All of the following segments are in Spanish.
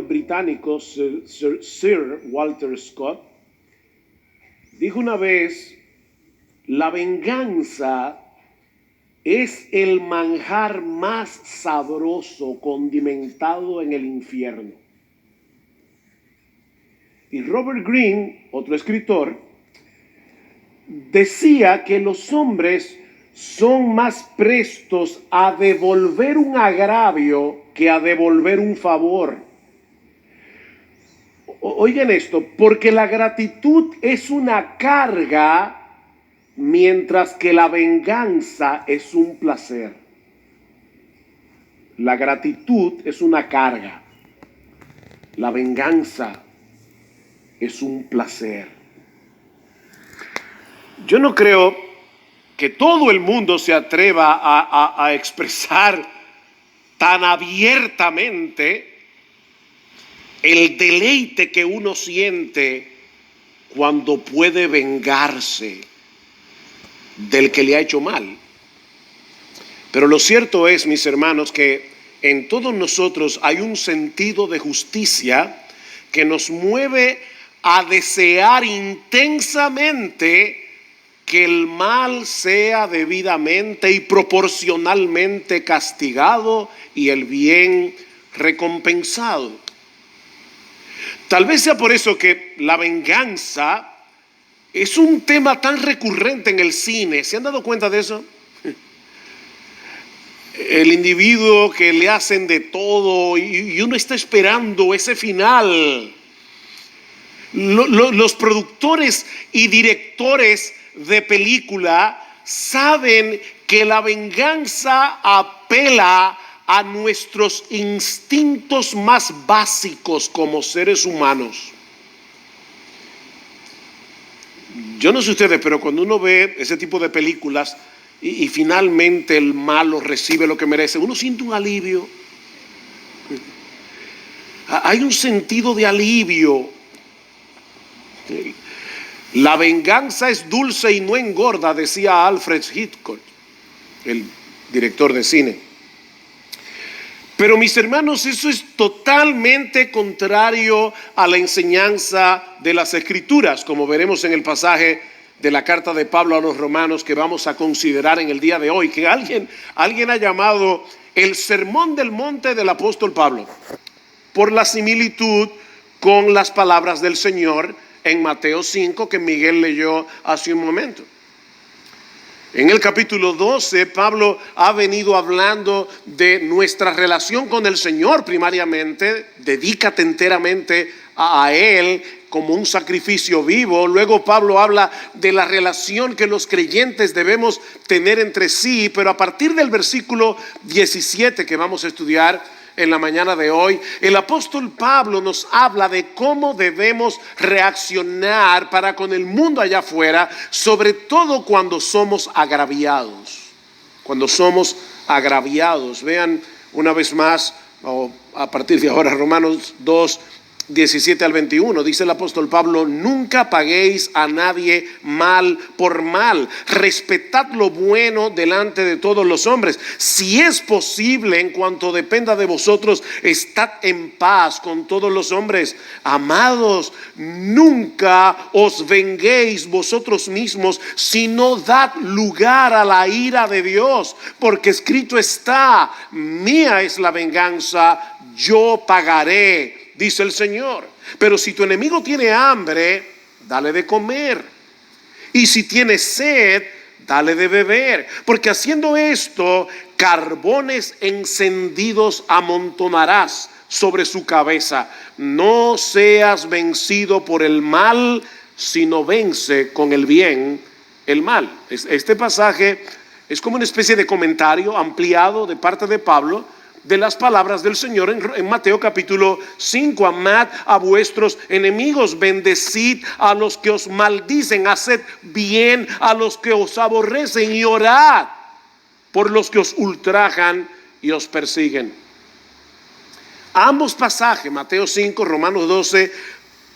británico Sir Walter Scott dijo una vez: la venganza es el manjar más sabroso condimentado en el infierno. Y Robert Greene, otro escritor, decía que los hombres son más prestos a devolver un agravio que a devolver un favor. Oigan esto, porque la gratitud es una carga, mientras que la venganza es un placer. La gratitud es una carga, la venganza es un placer. Yo no creo que todo el mundo se atreva a expresar tan abiertamente el deleite que uno siente cuando puede vengarse del que le ha hecho mal. Pero lo cierto es, mis hermanos, que en todos nosotros hay un sentido de justicia que nos mueve a desear intensamente que el mal sea debidamente y proporcionalmente castigado y el bien recompensado. Tal vez sea por eso que la venganza es un tema tan recurrente en el cine. ¿Se han dado cuenta de eso? El individuo que le hacen de todo y uno está esperando ese final. Los productores y directores de película saben que la venganza apela a nuestros instintos más básicos como seres humanos. Yo no sé ustedes, pero cuando uno ve ese tipo de películas y finalmente el malo recibe lo que merece, uno siente un alivio. Hay un sentido de alivio. La venganza es dulce y no engorda, decía Alfred Hitchcock, el director de cine. Pero mis hermanos, eso es totalmente contrario a la enseñanza de las Escrituras, como veremos en el pasaje de la carta de Pablo a los Romanos que vamos a considerar en el día de hoy, que alguien ha llamado el Sermón del Monte del apóstol Pablo, por la similitud con las palabras del Señor en Mateo 5 que Miguel leyó hace un momento. En el capítulo 12, Pablo ha venido hablando de nuestra relación con el Señor primariamente. Dedícate enteramente a Él como un sacrificio vivo. Luego Pablo habla de la relación que los creyentes debemos tener entre sí. Pero a partir del versículo 17 que vamos a estudiar en la mañana de hoy, el apóstol Pablo nos habla de cómo debemos reaccionar para con el mundo allá afuera, sobre todo cuando somos agraviados. Cuando somos agraviados. Vean una vez más, a partir de ahora, Romanos 2, 17 al 21, dice el apóstol Pablo: nunca paguéis a nadie mal por mal, respetad lo bueno delante de todos los hombres. Si es posible, en cuanto dependa de vosotros, estad en paz con todos los hombres. Amados, nunca os venguéis vosotros mismos, sino dad lugar a la ira de Dios, porque escrito está: mía es la venganza, yo pagaré, dice el Señor. Pero si tu enemigo tiene hambre, dale de comer. Y si tiene sed, dale de beber. Porque haciendo esto, carbones encendidos amontonarás sobre su cabeza. No seas vencido por el mal, sino vence con el bien el mal. Este pasaje es como una especie de comentario ampliado de parte de Pablo de las palabras del Señor en Mateo capítulo 5. Amad a vuestros enemigos, bendecid a los que os maldicen, haced bien a los que os aborrecen y orad por los que os ultrajan y os persiguen. Ambos pasajes, Mateo 5, Romanos 12,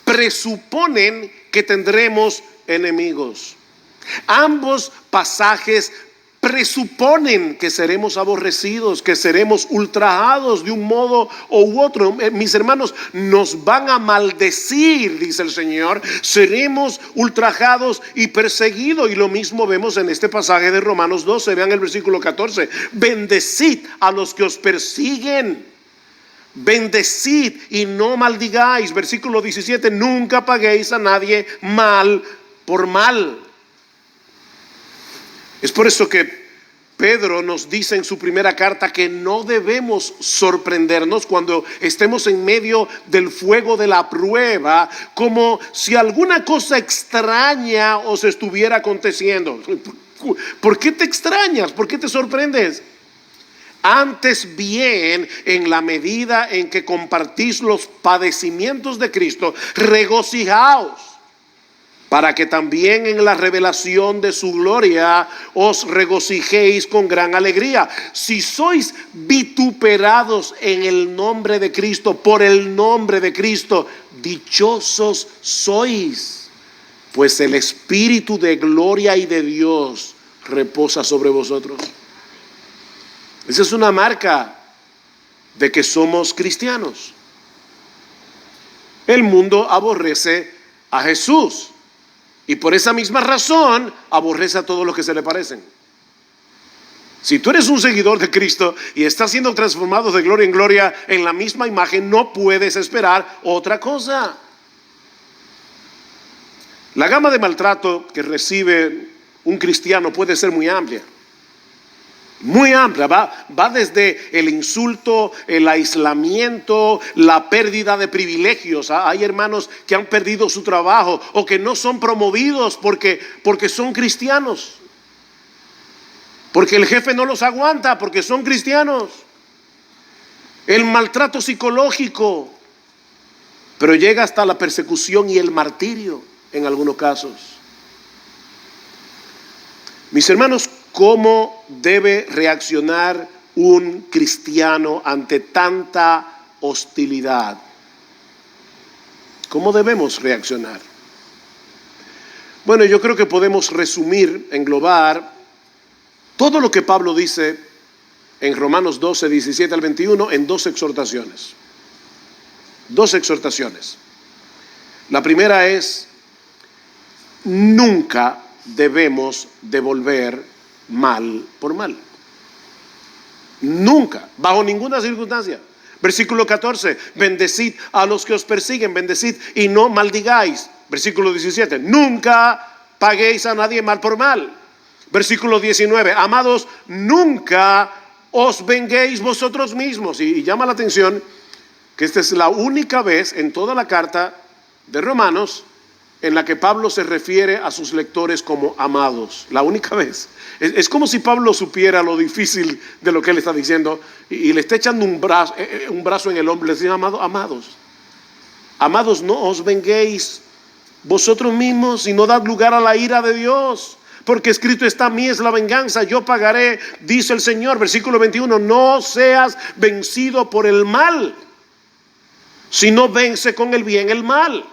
presuponen que tendremos enemigos. Ambos pasajes presuponen que seremos aborrecidos, que seremos ultrajados de un modo u otro. Mis hermanos, nos van a maldecir, dice el Señor, seremos ultrajados y perseguidos. Y lo mismo vemos en este pasaje de Romanos 12, vean el versículo 14. Bendecid a los que os persiguen, bendecid y no maldigáis. Versículo 17, nunca paguéis a nadie mal por mal. Es por eso que Pedro nos dice en su primera carta que no debemos sorprendernos cuando estemos en medio del fuego de la prueba, como si alguna cosa extraña os estuviera aconteciendo. ¿Por qué te extrañas? ¿Por qué te sorprendes? Antes bien, en la medida en que compartís los padecimientos de Cristo, regocijaos, para que también en la revelación de su gloria os regocijéis con gran alegría. Si sois vituperados en el nombre de Cristo, por el nombre de Cristo, dichosos sois, pues el Espíritu de gloria y de Dios reposa sobre vosotros. Esa es una marca de que somos cristianos. El mundo aborrece a Jesús y por esa misma razón aborrece a todos los que se le parecen. Si tú eres un seguidor de Cristo y estás siendo transformado de gloria en gloria en la misma imagen, no puedes esperar otra cosa. La gama de maltrato que recibe un cristiano puede ser muy amplia. Muy amplia, va desde el insulto, el aislamiento, la pérdida de privilegios. Hay hermanos que han perdido su trabajo o que no son promovidos porque son cristianos, porque el jefe no los aguanta porque son cristianos. El maltrato psicológico, pero llega hasta la persecución y el martirio en algunos casos. Mis hermanos, ¿cómo debe reaccionar un cristiano ante tanta hostilidad? ¿Cómo debemos reaccionar? Bueno, yo creo que podemos resumir, englobar todo lo que Pablo dice en Romanos 12, 17 al 21 en dos exhortaciones. Dos exhortaciones. La primera es: nunca debemos devolver mal por mal. Nunca, bajo ninguna circunstancia. Versículo 14, bendecid a los que os persiguen, bendecid y no maldigáis. Versículo 17, nunca paguéis a nadie mal por mal. Versículo 19, amados, nunca os venguéis vosotros mismos. Y llama la atención que esta es la única vez en toda la carta de Romanos en la que Pablo se refiere a sus lectores como amados. La única vez. Es como si Pablo supiera lo difícil de lo que él está diciendo y le está echando un brazo en el hombro. Le dice: amados, no os venguéis vosotros mismos y no dad lugar a la ira de Dios, porque escrito está: mí es la venganza, yo pagaré, dice el Señor. Versículo 21, no seas vencido por el mal, sino vence con el bien el mal.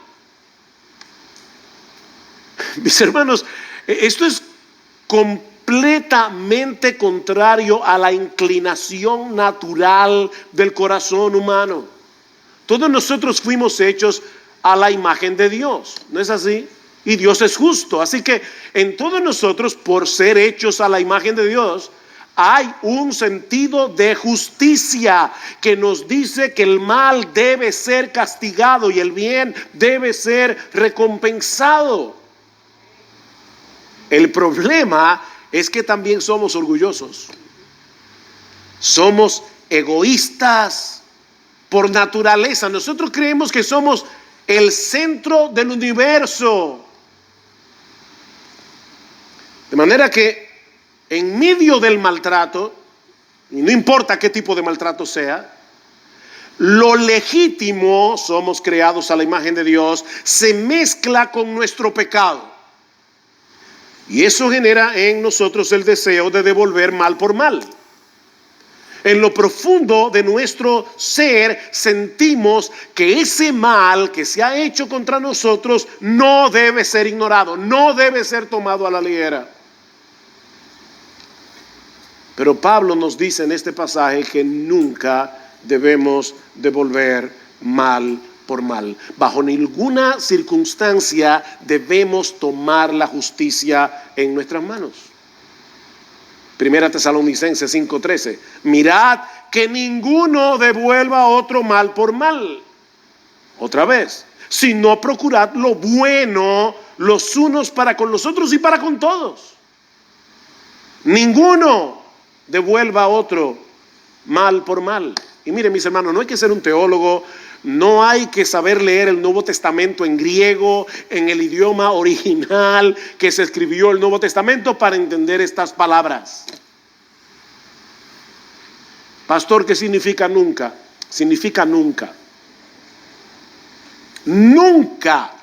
Mis hermanos, esto es completamente contrario a la inclinación natural del corazón humano. Todos nosotros fuimos hechos a la imagen de Dios, ¿no es así? Y Dios es justo, así que en todos nosotros, por ser hechos a la imagen de Dios, hay un sentido de justicia que nos dice que el mal debe ser castigado y el bien debe ser recompensado. El problema es que también somos orgullosos, somos egoístas por naturaleza. Nosotros creemos que somos el centro del universo, de manera que en medio del maltrato, y no importa qué tipo de maltrato sea, lo legítimo, somos creados a la imagen de Dios, se mezcla con nuestro pecado. Y eso genera en nosotros el deseo de devolver mal por mal. En lo profundo de nuestro ser sentimos que ese mal que se ha hecho contra nosotros no debe ser ignorado, no debe ser tomado a la ligera. Pero Pablo nos dice en este pasaje que nunca debemos devolver mal por mal. Bajo ninguna circunstancia debemos tomar la justicia en nuestras manos. Primera Tesalonicenses 5:13. Mirad que ninguno devuelva a otro mal por mal. Otra vez, sino procurad lo bueno los unos para con los otros y para con todos. Ninguno devuelva a otro mal por mal. Y miren, mis hermanos, no hay que ser un teólogo, no hay que saber leer el Nuevo Testamento en griego, en el idioma original que se escribió el Nuevo Testamento para entender estas palabras. Pastor, ¿qué significa nunca? Significa nunca. Nunca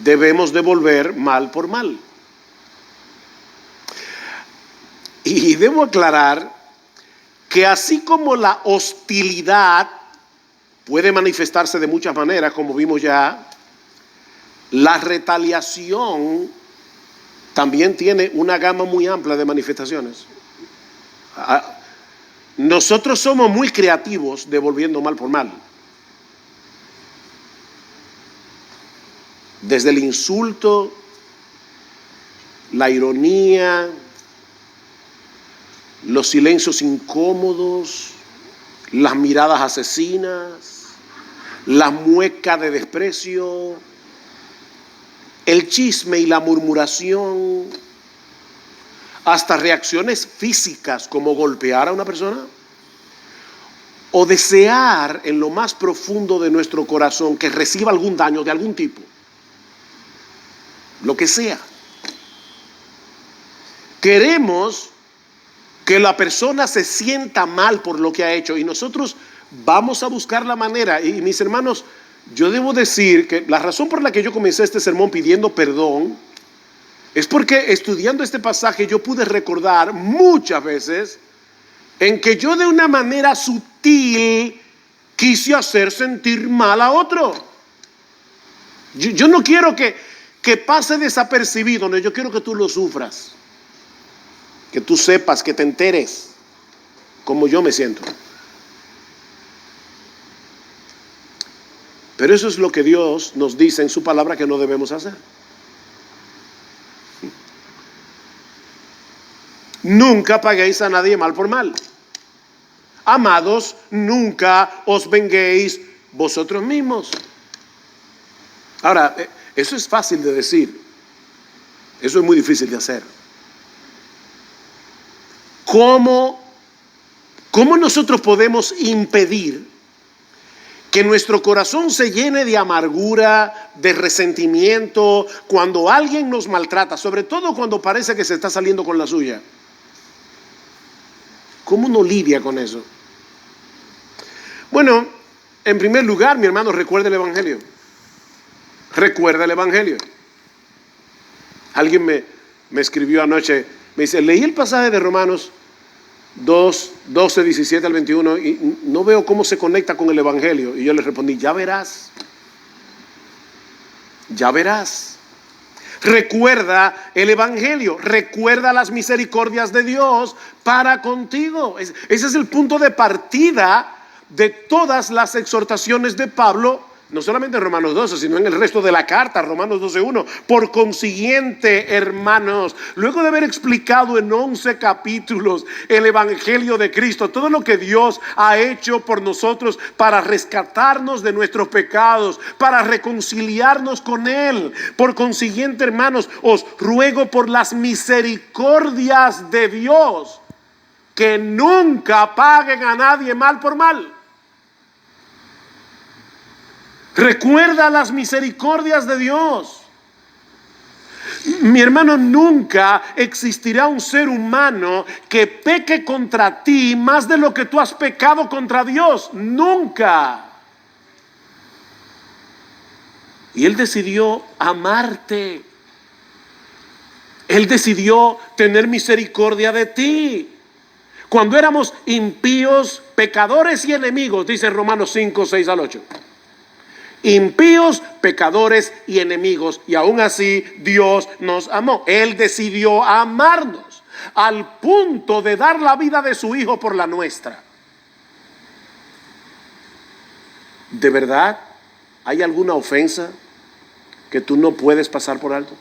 debemos devolver mal por mal. Y debo aclarar que así como la hostilidad puede manifestarse de muchas maneras, como vimos ya, la retaliación también tiene una gama muy amplia de manifestaciones. Nosotros somos muy creativos devolviendo mal por mal. Desde el insulto, la ironía, los silencios incómodos, las miradas asesinas, la mueca de desprecio, el chisme y la murmuración, hasta reacciones físicas como golpear a una persona o desear en lo más profundo de nuestro corazón que reciba algún daño de algún tipo, lo que sea. Queremos que la persona se sienta mal por lo que ha hecho y nosotros vamos a buscar la manera. Y mis hermanos, yo debo decir que la razón por la que yo comencé este sermón pidiendo perdón es porque estudiando este pasaje yo pude recordar muchas veces en que yo de una manera sutil quise hacer sentir mal a otro. Yo no quiero que pase desapercibido, no, yo quiero que tú lo sufras. Que tú sepas, que te enteres cómo yo me siento. Pero eso es lo que Dios nos dice en su palabra que no debemos hacer. Nunca paguéis a nadie mal por mal. Amados, nunca os venguéis vosotros mismos. Ahora, eso es fácil de decir. Eso es muy difícil de hacer. ¿Cómo nosotros podemos impedir que nuestro corazón se llene de amargura, de resentimiento, cuando alguien nos maltrata, sobre todo cuando parece que se está saliendo con la suya? ¿Cómo uno lidia con eso? Bueno, en primer lugar, mi hermano, recuerda el Evangelio. Recuerda el Evangelio. Alguien me escribió anoche, me dice, leí el pasaje de Romanos 2, 12, 17 al 21 y no veo cómo se conecta con el Evangelio. Y yo le respondí, ya verás. Ya verás. Recuerda el Evangelio, recuerda las misericordias de Dios para contigo. Ese es el punto de partida de todas las exhortaciones de Pablo, no solamente en Romanos 12, sino en el resto de la carta, Romanos 12:1. Por consiguiente, hermanos, luego de haber explicado en 11 capítulos el Evangelio de Cristo, todo lo que Dios ha hecho por nosotros para rescatarnos de nuestros pecados, para reconciliarnos con Él. Por consiguiente, hermanos, os ruego por las misericordias de Dios que nunca paguen a nadie mal por mal. Recuerda las misericordias de Dios. Mi hermano, nunca existirá un ser humano que peque contra ti más de lo que tú has pecado contra Dios. Nunca. Y Él decidió amarte. Él decidió tener misericordia de ti. Cuando éramos impíos, pecadores y enemigos, dice Romanos 5, 6 al 8. Impíos, pecadores y enemigos, y aún así Dios nos amó. Él decidió amarnos. al punto de dar la vida de su hijo por la nuestra. ¿De verdad hay alguna ofensa que tú no puedes pasar por alto?